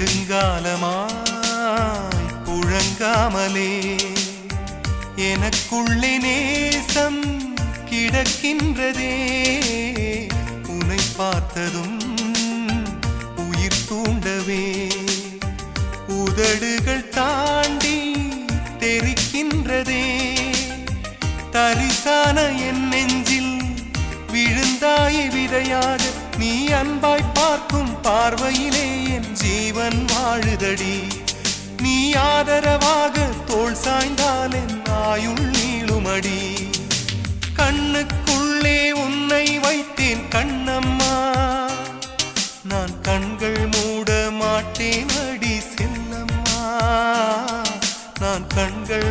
நெடுங்காலமாய் புழங்காமலே எனக்குள்ளே நேசம் கிடக்கின்றதே. உன்னை பார்த்ததும் உயிர் தூண்டவே உதடுகள் தாண்டி தெரிக்கின்றதே. தரிசான என் நெஞ்சில் விழுந்தாய விதையாக நீ அன்பாய் பார்க்கும் பார்வையிலே என் ஜீவன் வாழுதடி. நீ ஆதரவாக தோள் சாய்ந்தால் என் ஆயுள் நீளுமடி. கண்ணுக்குள்ளே உன்னை வைத்தேன் கண்ணம்மா, நான் கண்கள் மூட மாட்டேன் அடி செல்லம்மா, நான் கண்கள்